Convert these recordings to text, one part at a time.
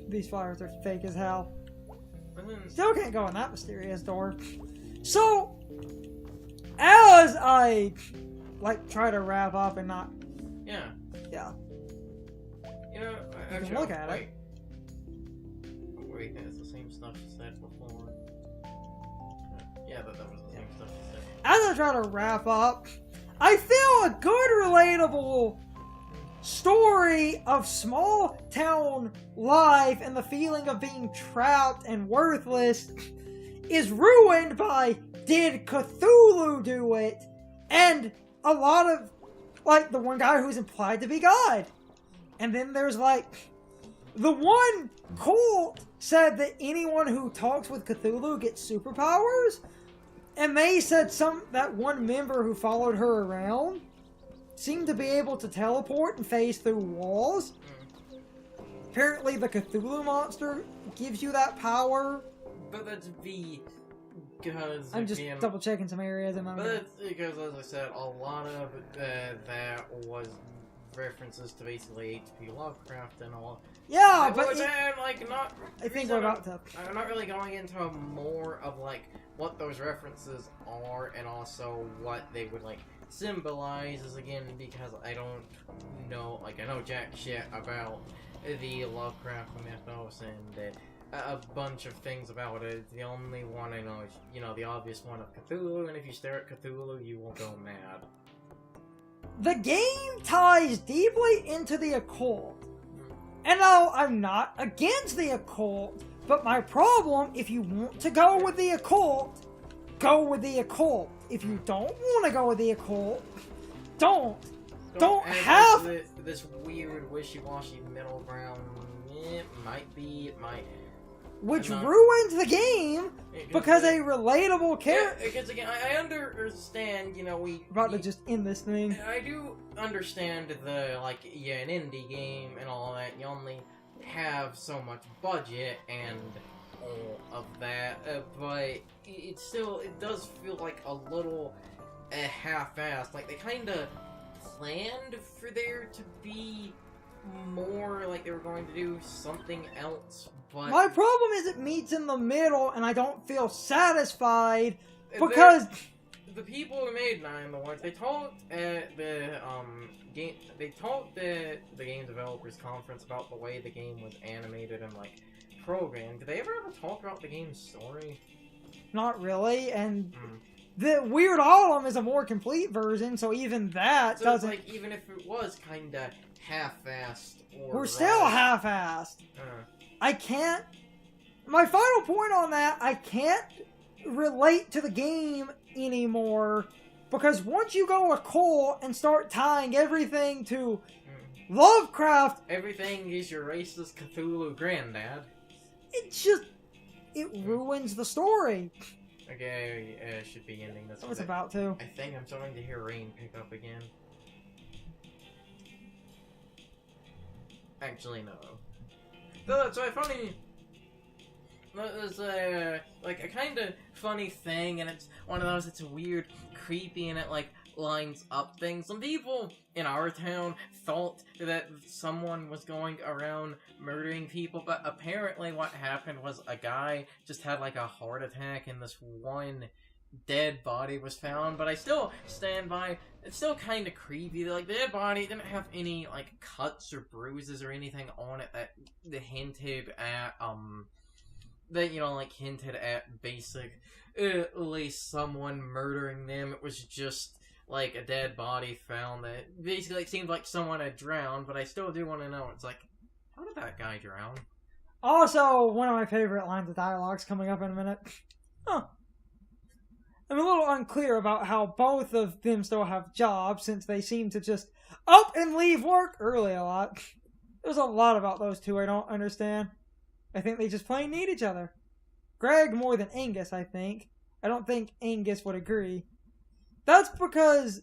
These flowers are fake as hell. then, Still can't go in that mysterious door. So, as I, like, try to wrap up and not... yeah. Yeah. You know, You can look at it. Wait, that's the same stuff she said before. Yeah, that was the same stuff she said. As I try to wrap up, I feel a good, relatable story of small town life and the feeling of being trapped and worthless is ruined by did Cthulhu do it? And a lot of, like, the one guy who's implied to be God. And then there's, like, the one cult said that anyone who talks with Cthulhu gets superpowers. And they said that one member who followed her around seemed to be able to teleport and phase through walls. Apparently the Cthulhu monster gives you that power. But that's because... I'm just double checking some areas. But that's because, as I said, a lot of that was references to basically H.P. Lovecraft and all. Yeah, but I think we're about to. I'm not really going into more of like what those references are and also what they would like symbolize. Again, because I don't know, like I know jack shit about the Lovecraft mythos and a bunch of things about it. The only one I know is, you know, the obvious one of Cthulhu, and if you stare at Cthulhu, you will go mad. The game ties deeply into the occult. And no, I'm not against the occult, but my problem, if you want to go with the occult, go with the occult. If you don't want to go with the occult, don't have... This weird wishy-washy middle ground, it might. Which ruins the game, because a relatable character... Yeah, because again, I understand, you know, About to just end this thing. I do understand the, like, yeah, an indie game and all that, you only have so much budget and all of that, but it does feel like a little half-assed. Like, they kinda planned for there to be more, like they were going to do something else, but... My problem is it meets in the middle, and I don't feel satisfied, because... The people who made Nine the Ones, they told the game developers conference about the way the game was animated and like programmed. Did they ever talk about the game's story? Not really, and the Weird Autumn is a more complete version, so even that doesn't... Like, even if it was kinda half-assed or... We're still half-assed. I can't... My final point on that, I can't relate to the game anymore, because once you go occult and start tying everything to Lovecraft... Everything is your racist Cthulhu granddad. It ruins the story. Okay, should be ending this. I was about to. I think I'm starting to hear rain pick up again. Actually, no. So I funny... There's like a kind of funny thing, and it's one of those that's weird, creepy, and it like lines up things. Some people in our town thought that someone was going around murdering people, but apparently what happened was a guy just had like a heart attack, and this one dead body was found. But I still stand by, it's still kind of creepy. Like, the dead body didn't have any like cuts or bruises or anything on it that hinted at that, you know, like, hinted at basically someone murdering them. It was just, like, a dead body found that basically it seemed like someone had drowned, but I still do want to know, it's like, how did that guy drown? Also, one of my favorite lines of dialogue's coming up in a minute. I'm a little unclear about how both of them still have jobs, since they seem to just up and leave work early a lot. There's a lot about those two I don't understand. I think they just plain need each other. Greg more than Angus, I think. I don't think Angus would agree. That's because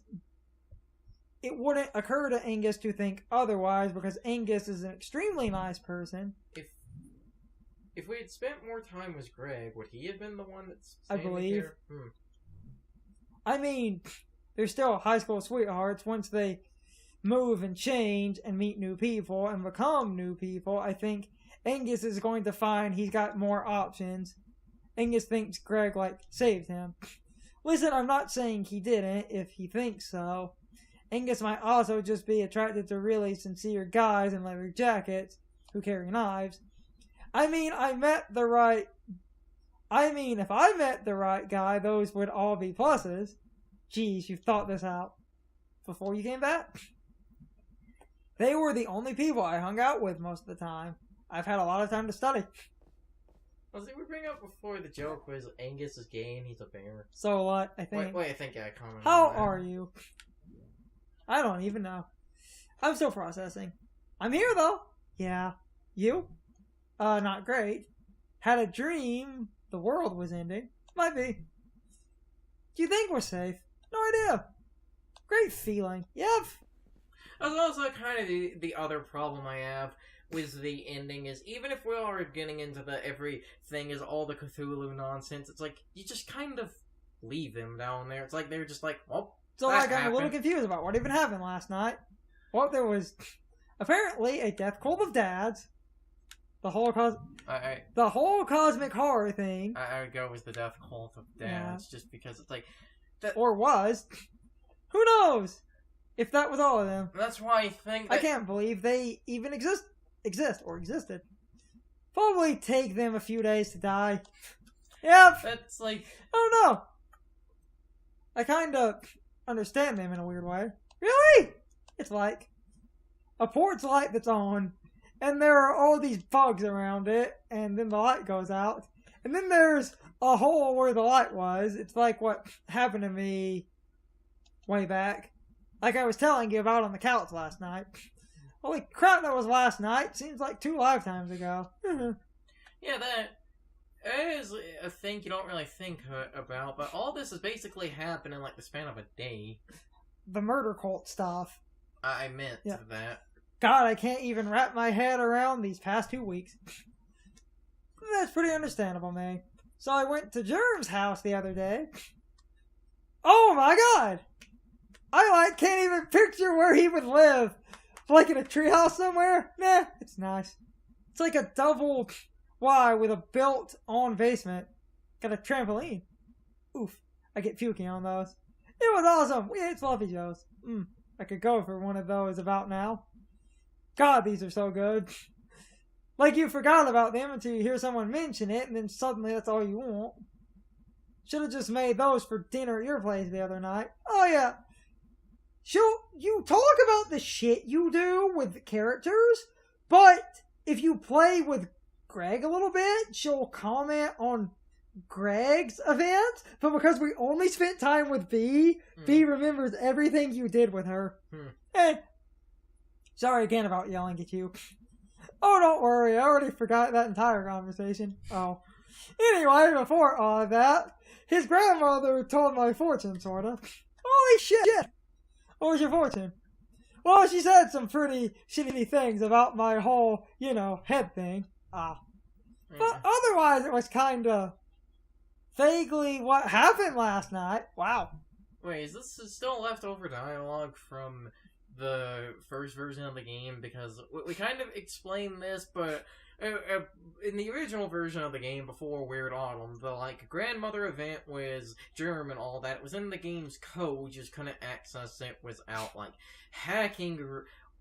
it wouldn't occur to Angus to think otherwise, because Angus is an extremely nice person. If we had spent more time with Greg, would he have been the one that's I believe. Here? I mean, they're still high school sweethearts. Once they move and change and meet new people and become new people, I think Angus is going to find he's got more options. Angus thinks Greg, saved him. Listen, I'm not saying he didn't, if he thinks so. Angus might also just be attracted to really sincere guys in leather jackets who carry knives. If I met the right guy, those would all be pluses. Geez, you've thought this out before you came back? They were the only people I hung out with most of the time. I've had a lot of time to study. Well, see, we bring up before the joke was Angus is gay and he's a bear. So what? I think. Wait, I think I commented. How are you? I don't even know. I'm still processing. I'm here though. Yeah. You? Not great. Had a dream the world was ending. Might be. Do you think we're safe? No idea. Great feeling. Yep. That's also kind of the other problem I have with the ending is even if we are getting into the everything is all the Cthulhu nonsense, it's like you just kind of leave them down there. It's like they're just like, well, so I'm a little confused about what even happened last night. Well, there was apparently a death cult of dads. The whole cosmic horror thing. I would go with the death cult of dads just because it's like that, or was. Who knows if that was all of them? That's why I think I can't believe they even exist or existed. Probably take them a few days to die. Yep. That's like, I don't know. I kind of understand them in a weird way. Really? It's like a porch light that's on, and there are all these bugs around it, and then the light goes out, and then there's a hole where the light was. It's like what happened to me way back. Like I was telling you about on the couch last night. Holy crap, that was last night. Seems like 2 lifetimes ago. Yeah, that is a thing you don't really think about, but all this has basically happened in like the span of a day. The murder cult stuff. I meant that. God, I can't even wrap my head around these past 2 weeks. That's pretty understandable, May. So I went to Germ's house the other day. Oh my god! I can't even picture where he would live. Like in a treehouse somewhere? Nah, it's nice. It's like a double Y with a built-on basement. Got a trampoline. Oof, I get puking on those. It was awesome. We ate Fluffy Joes. I could go for one of those about now. God, these are so good. Like you forgot about them until you hear someone mention it, and then suddenly that's all you want. Should have just made those for dinner at your place the other night. Oh yeah. You talk about the shit you do with characters, but if you play with Greg a little bit, she'll comment on Greg's events, but because we only spent time with B, B remembers everything you did with her. Sorry again about yelling at you. Oh, don't worry, I already forgot that entire conversation. Oh. Anyway, before all of that, his grandmother told my fortune, sorta. Holy shit! What was your fortune? Well, she said some pretty shitty things about my whole, head thing. But otherwise, it was kinda vaguely what happened last night. Wow. Wait, is this still leftover dialogue from the first version of the game? Because we kind of explained this, but in the original version of the game before Weird Autumn, the grandmother event was Germ and all that. It was in the game's code, you just couldn't access it without hacking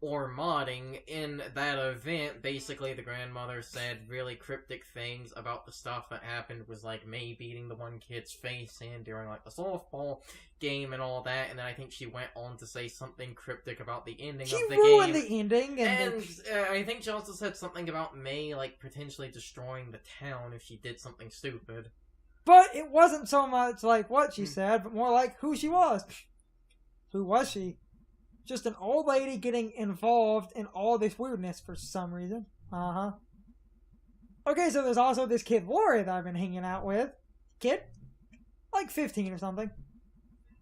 or modding. In that event, basically the grandmother said really cryptic things about the stuff that happened, was May beating the one kid's face in during the softball game and all that, and then I think she went on to say something cryptic about the ending of the game. She ruined the ending, and I think she also said something about May potentially destroying the town if she did something stupid. But it wasn't so much what she said, but more who she was. Who was she? Just an old lady getting involved in all this weirdness for some reason. Okay, so there's also this kid Lori that I've been hanging out with. Kid? 15 or something.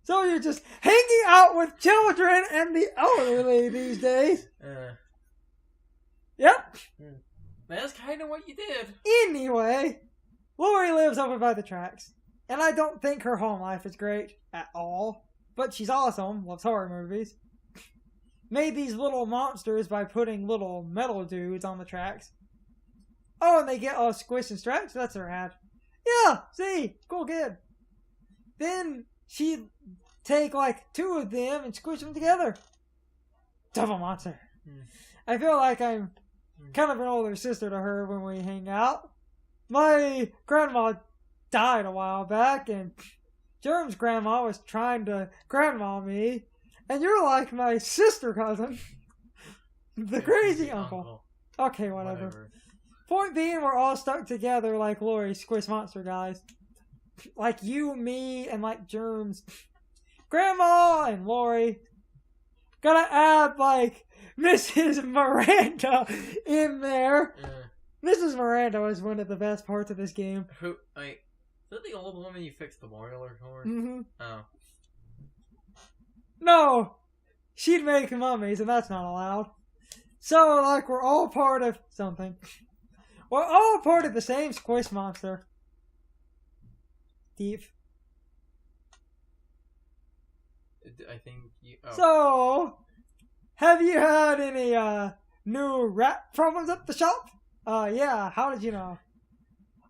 So you're just hanging out with children and the elderly these days. Yep. That's kind of what you did. Anyway, Lori lives over by the tracks. And I don't think her home life is great at all. But she's awesome, loves horror movies. Made these little monsters by putting little metal dudes on the tracks. Oh, and they get all squished and stretched? That's rad. Yeah, see? Cool kid. Then she'd take like 2 of them and squish them together. Devil monster. I feel like I'm kind of an older sister to her when we hang out. My grandma died a while back, and Germ's grandma was trying to grandma me, and you're like my sister cousin, the crazy uncle. Okay, whatever. Point being, we're all stuck together like Lori Squish Monster guys. Like you, me, and like Germ's grandma and Lori. Gotta add like Mrs. Miranda in there. Mrs. Miranda was one of the best parts of this game. Who, like, is that the old woman you fixed the boiler for? Mm-hmm. Oh. No! She'd make mummies, and that's not allowed. So, like, we're all part of something. We're all part of the same squish monster. Deep. I think you... Oh. So, have you had any, new rat problems at the shop? Yeah, how did you know?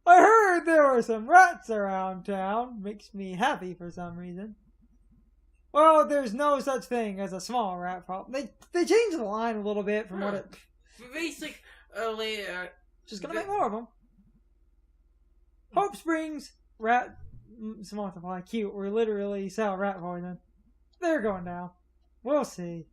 I heard there were some rats around town. Makes me happy for some reason. Well, there's no such thing as a small rat problem. They changed the line a little bit from what it... Basically, just gonna make more of them. Hope Springs rat multiply cute. We literally sell rat poison. They're going down. We'll see.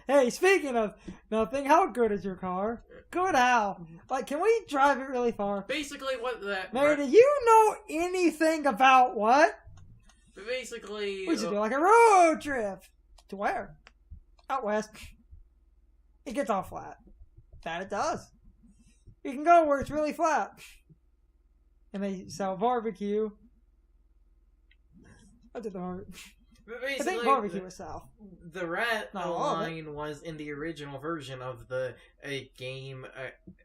Hey, speaking of nothing, how good is your car? Good how? Like, can we drive it really far? Basically, what that... Mary, do you know anything about what? Basically... We should do like a road trip. To where? Out west. It gets all flat. That it does. You can go where it's really flat. And they sell barbecue. I did the hard. I think barbecue was south. The rat line was in the original version of the game.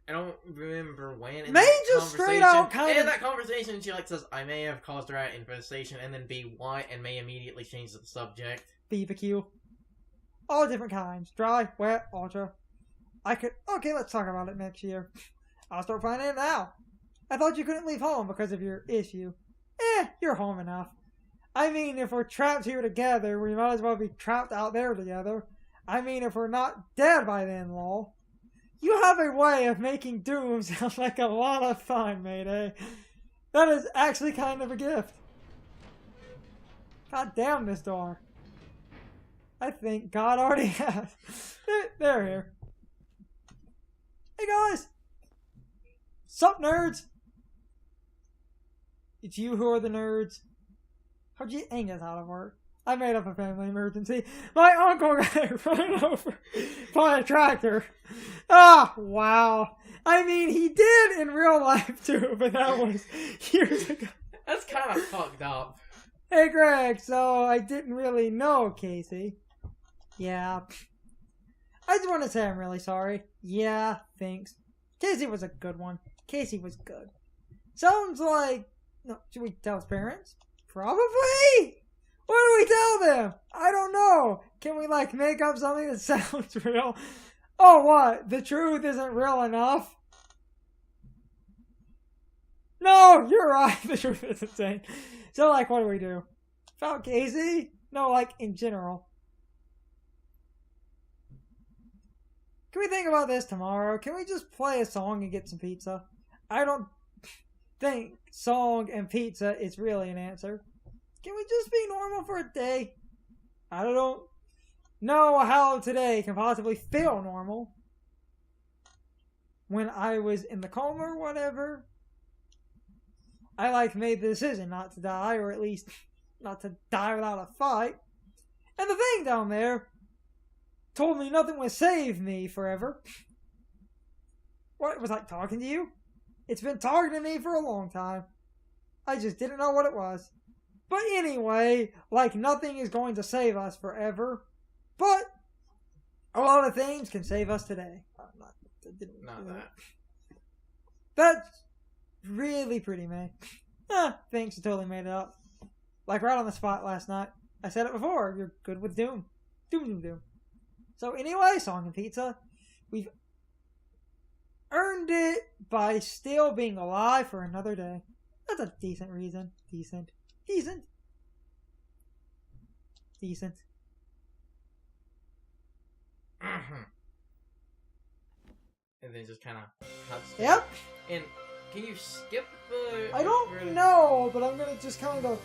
I don't remember when. They just straight out kind in that conversation, she like says, "I may have caused rat infestation," and then be what, and may immediately change the subject. BBQ. All different kinds. Dry, wet, ultra. Okay, let's talk about it next year. I'll start planning it now. I thought you couldn't leave home because of your issue. You're home enough. I mean, if we're trapped here together, we might as well be trapped out there together. I mean, if we're not dead by then, lol. You have a way of making Doom sound like a lot of fun, Mayday. That is actually kind of a gift. God damn this door. I think God already has. They're here. Hey guys! Sup, nerds? It's you who are the nerds. How'd you Angus out of work? I made up a family emergency. My uncle got run over by a tractor. Ah, wow. I mean, he did in real life too, but that was years ago. That's kind of fucked up. Hey, Greg, so I didn't really know Casey. Yeah. I just want to say I'm really sorry. Yeah, thanks. Casey was a good one. Casey was good. Sounds like... No, should we tell his parents? Probably? What do we tell them? I don't know. Can we, like, make up something that sounds real? Oh, what? The truth isn't real enough? No, you're right. The truth is insane. So, like, what do we do? About Casey? No, like, in general. Can we think about this tomorrow? Can we just play a song and get some pizza? I don't think song and pizza is really an answer. Can we just be normal for a day? I don't know how today can possibly feel normal. When I was in the coma or whatever, I like made the decision not to die, or at least not to die without a fight. And the thing down there told me nothing would save me forever. What, was I talking to you? It's been talking to me for a long time. I just didn't know what it was. But anyway, like nothing is going to save us forever. But a lot of things can save us today. Not that. That's really pretty, man. Thanks, I totally made it up. Like right on the spot last night. I said it before, you're good with Doom. Doom. So anyway, song and pizza. We've earned it by still being alive for another day. That's a decent reason. Decent. And then just kind of cuts. Yep. And can you skip the? I don't know, but I'm gonna just kind of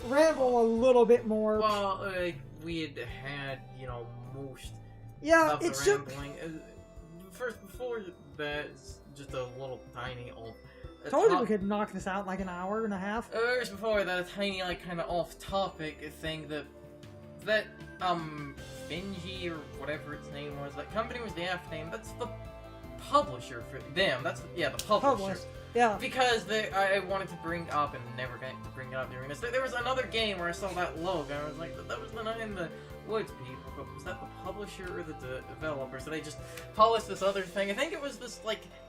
ramble a little bit more. Well, we had most. Yeah, of it's the just. rambling. First, before that, it's just a little tiny old. Told you we could knock this out in like an hour and a half. Just before that, a tiny kind of off-topic thing that Finji or whatever its name was. That company was the F name. That's the publisher for them. That's the publisher. Yeah. Because I wanted to bring up and never got to bring it up during this. There was another game where I saw that logo. And I was like, that was the Night in the Woods people. But was that the publisher or the developer? So they just polished this other thing. I think it was this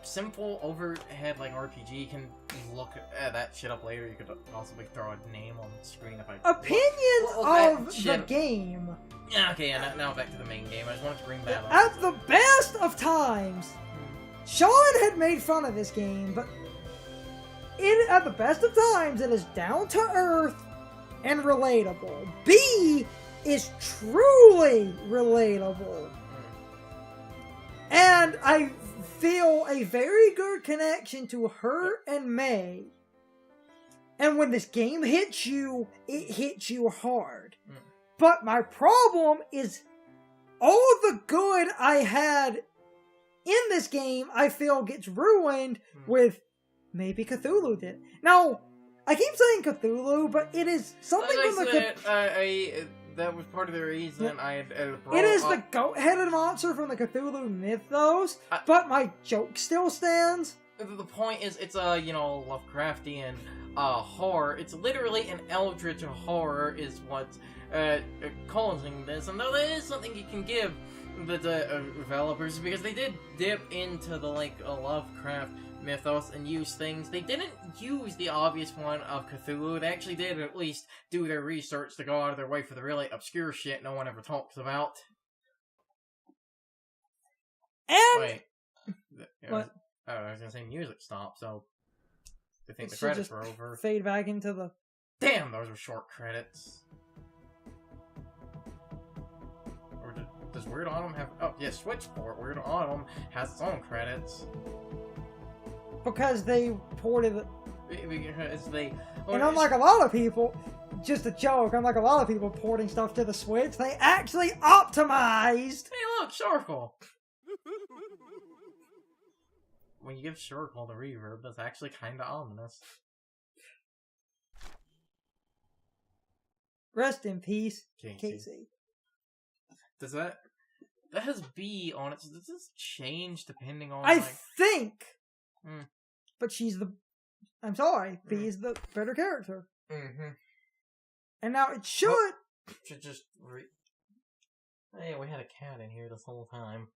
simple overhead RPG. You can look at that shit up later. You could possibly throw a name on the screen if I. Opinions of the game. Yeah. Okay. Yeah. Now back to the main game. I just wanted to bring that up. At the best of times, Sean had made fun of this game, but at the best of times, it is down to earth and relatable. B is truly relatable. And I feel a very good connection to her and May. And when this game hits you, it hits you hard. But my problem is all the good I had in this game, I feel gets ruined with maybe Cthulhu did. Now, I keep saying Cthulhu, but it is something from the that was part of the reason I had it is the goat-headed monster from the Cthulhu mythos, but my joke still stands. The point is, it's a, Lovecraftian horror. It's literally an eldritch horror is what's causing this. And though that is something you can give the developers, because they did dip into the, Lovecraft mythos and use things. They didn't use the obvious one of Cthulhu. They actually did at least do their research to go out of their way for the really obscure shit no one ever talks about. And wait, what? I was gonna say music stopped, so I think the credits were over. Fade back into the. Damn, those were short credits. Or does Weird Autumn have? Oh yeah, Switchport. Weird Autumn has its own credits. Because they ported it. Because they. And unlike a lot of people, just a joke, unlike a lot of people porting stuff to the Switch, they actually optimized! Hey look, Sharkle! When you give Sharkle the reverb, that's actually kinda ominous. Rest in peace, Casey. Does that has B on it, so does this change depending on, I think! Mm. But she's the... I'm sorry, B is the better character. Mm-hmm. And now it should... Should just Hey, we had a cat in here this whole time.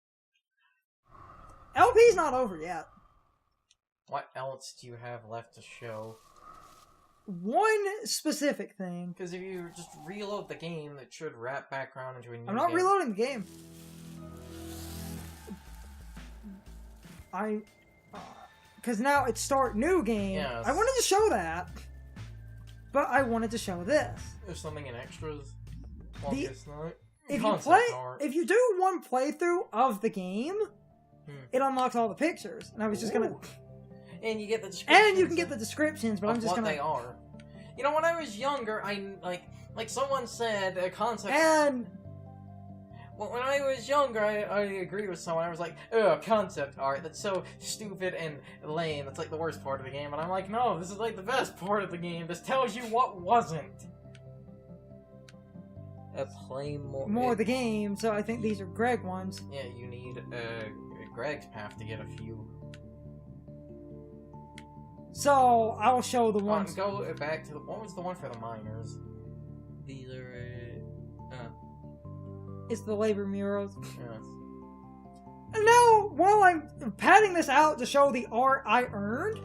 LP's not over yet. What else do you have left to show? One specific thing. Because if you just reload the game, it should wrap back around into a new I'm not game. reloading the game. Because now it's start new game. Yes. I wanted to show that. But I wanted to show this. There's something in extras. If you do one playthrough of the game, it unlocks all the pictures. And I was just gonna... And you get the descriptions. And you can get the descriptions, but I'm just gonna... what they are. You know, when I was younger, like someone said, a concept... And... Well, when I was younger, I agree with someone. I was like, ugh, concept art. That's so stupid and lame. That's like the worst part of the game. And I'm like, no, this is like the best part of the game. This tells you what wasn't. Play more of the game, so I think these are Greg ones. Yeah, you need Greg's path to get a few. So, I'll show the ones. Go back to what was the one for the miners? These are, It's the labor murals. Yes. And now, while I'm patting this out to show the art I earned,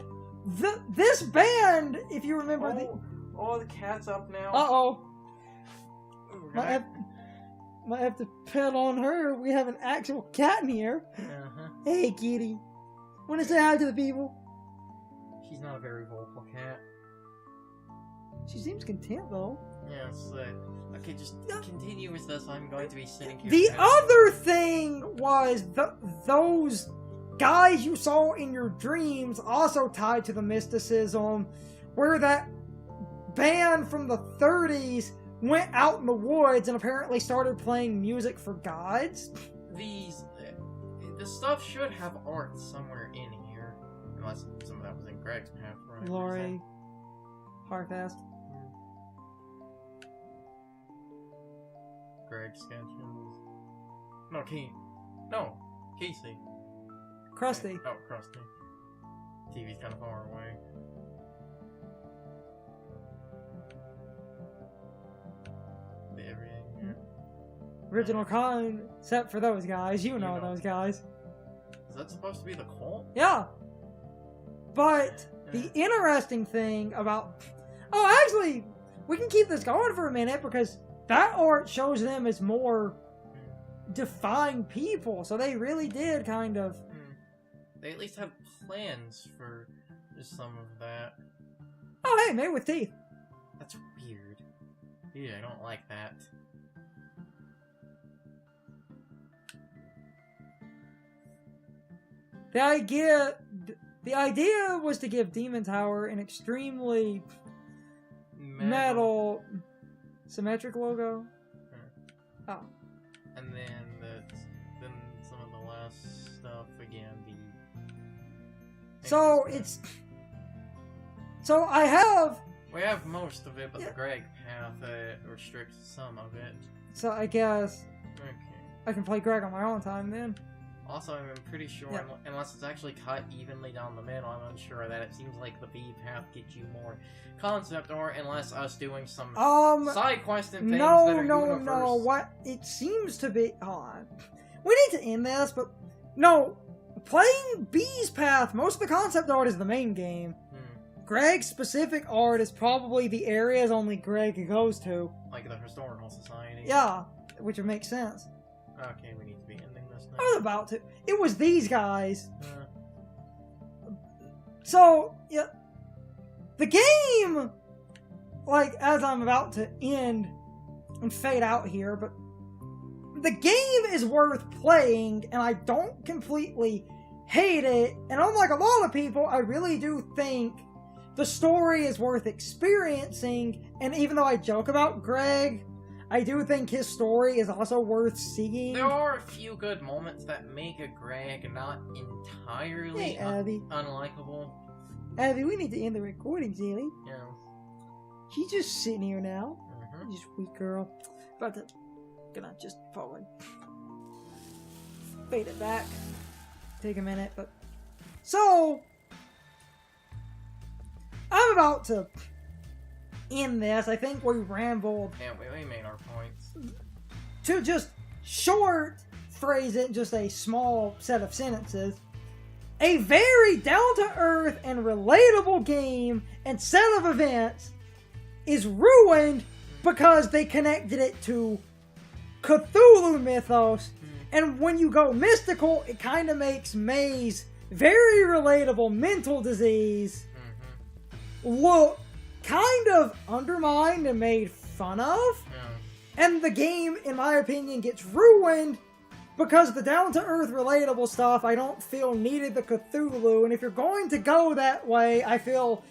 this band, if you remember the cat's up now. Uh-oh. Might have to pet on her. We have an actual cat in here. Uh-huh. Hey, kitty. Want to say hi to the people? She's not a very vocal cat. She seems content, though. Yes, okay, just continue with this. I'm going to be sitting here. The other thing was those guys you saw in your dreams also tied to the mysticism, where that band from the 30s went out in the woods and apparently started playing music for gods. The stuff should have art somewhere in here, unless some of that was in Greg's path. Glory, Hardfast. Greg sketches. No, Casey. Krusty. Oh, Krusty. TV's kind of far away. Everything here. Original concept for those guys. You know those guys. Is that supposed to be the cult? Yeah. But the interesting thing about... Oh, actually, we can keep this going for a minute because that art shows them as more defined people. So they really did kind of... They at least have plans for some of that. Oh, hey, made with teeth. That's weird. Yeah, I don't like that. The idea was to give Demon Tower an extremely metal symmetric logo. Oh. And then some of the last stuff again. We have most of it, but the Greg path restricts some of it. So I guess okay. I can play Greg on my own time then. Also, I'm pretty sure, unless it's actually cut evenly down the middle, I'm unsure that it seems like the B path gets you more concept art, unless us doing some side quest and things that are universe. No, what it seems to be... Hold on. We need to end this, but... No, playing B's path, most of the concept art is the main game. Greg's specific art is probably the areas only Greg goes to. Like the Historical Society? Yeah, which would make sense. Okay, we need to be ending this now. I was about to. It was these guys. So, yeah. The game, like, as I'm about to end and fade out here, but the game is worth playing, and I don't completely hate it. And unlike a lot of people, I really do think the story is worth experiencing, and even though I joke about Greg, I do think his story is also worth seeing. There are a few good moments that make a Greg not entirely unlikable. Abby, we need to end the recording, Zilly. Yeah. She's just sitting here now. Just weak girl. About to... Gonna just forward. Fade it back. Take a minute, but... So... I'm about to end this. I think we rambled. Yeah, we made our points. To just short phrase it, just a small set of sentences. A very down-to-earth and relatable game and set of events is ruined because they connected it to Cthulhu mythos. And when you go mystical, it kind of makes May's very relatable mental disease look kind of undermined and made fun of. And the game, in my opinion, gets ruined because the down-to-earth relatable stuff I don't feel needed the Cthulhu. And if you're going to go that way, I feel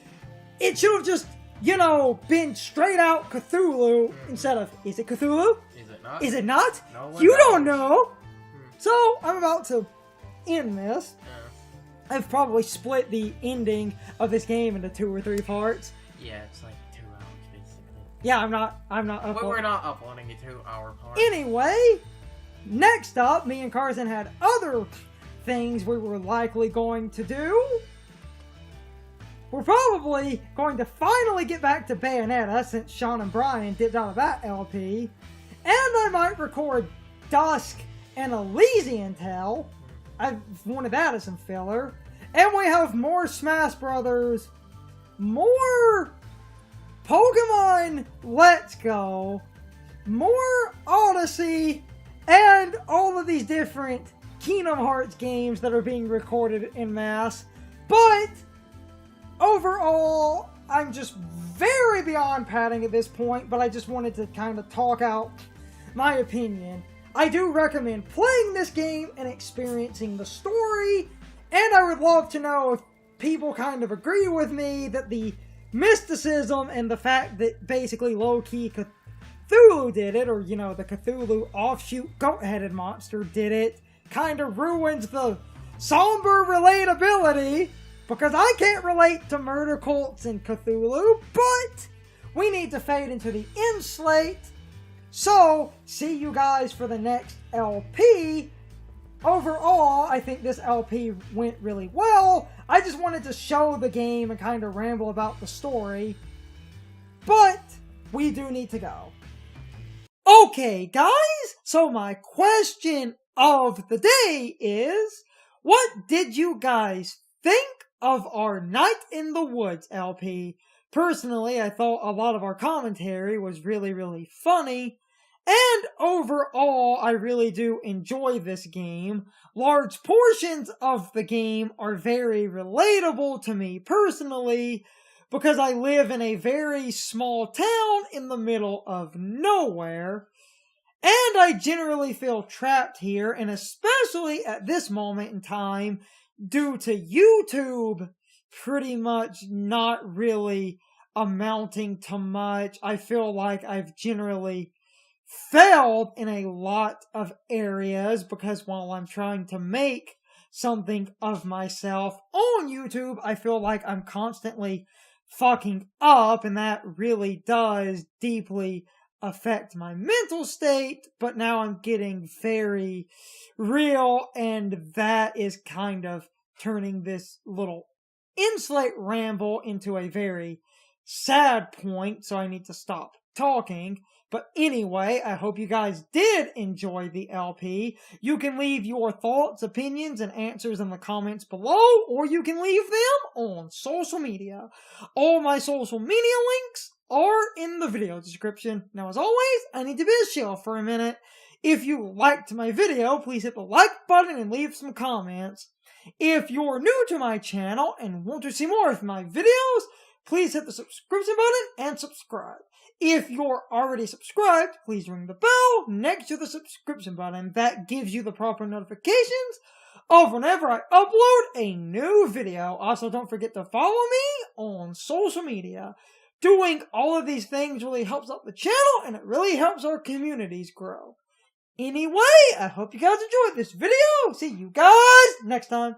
it should have just, you know, been straight out Cthulhu instead of, is it Cthulhu? Is it not? Is it not? No one You knows. don't know. So I'm about to end this. I've probably split the ending of this game into 2 or 3 parts. Yeah, it's like 2 hours basically. Yeah, I'm not uploading. We're not uploading a 2-hour part. Anyway, next up, me and Carson had other things we were likely going to do. We're probably going to finally get back to Bayonetta since Sean and Brian dipped out of that LP. And I might record Dusk and Elysian Tale. I wanted that as some filler. And we have more Smash Brothers, more Pokemon Let's Go, more Odyssey, and all of these different Kingdom Hearts games that are being recorded en masse. But overall, I'm just very beyond patting at this point, but I just wanted to kind of talk out my opinion. I do recommend playing this game and experiencing the story, and I would love to know if people kind of agree with me that the mysticism and the fact that basically low-key Cthulhu did it, or, you know, the Cthulhu offshoot goat-headed monster did it, kind of ruins the somber relatability, because I can't relate to murder cults and Cthulhu, but we need to fade into the end slate. So, see you guys for the next LP. Overall, I think this LP went really well. I just wanted to show the game and kind of ramble about the story. But we do need to go. Okay, guys, so my question of the day is, what did you guys think of our Night in the Woods LP? Personally, I thought a lot of our commentary was really, really funny. And overall, I really do enjoy this game. Large portions of the game are very relatable to me personally, because I live in a very small town in the middle of nowhere. And I generally feel trapped here, and especially at this moment in time, due to YouTube pretty much not really amounting to much. I feel like I've generally failed in a lot of areas, because while I'm trying to make something of myself on YouTube, I feel like I'm constantly fucking up, and that really does deeply affect my mental state. But now I'm getting very real, and that is kind of turning this little insulate ramble into a very sad point, so I need to stop talking. But anyway, I hope you guys did enjoy the LP. You can leave your thoughts, opinions, and answers in the comments below, or you can leave them on social media. All my social media links are in the video description. Now, as always, I need to be a shill for a minute. If you liked my video, please hit the like button and leave some comments. If you're new to my channel and want to see more of my videos, please hit the subscription button and subscribe. If you're already subscribed, please ring the bell next to the subscription button. That gives you the proper notifications of whenever I upload a new video. Also, don't forget to follow me on social media. Doing all of these things really helps out the channel, and it really helps our communities grow. Anyway, I hope you guys enjoyed this video. See you guys next time.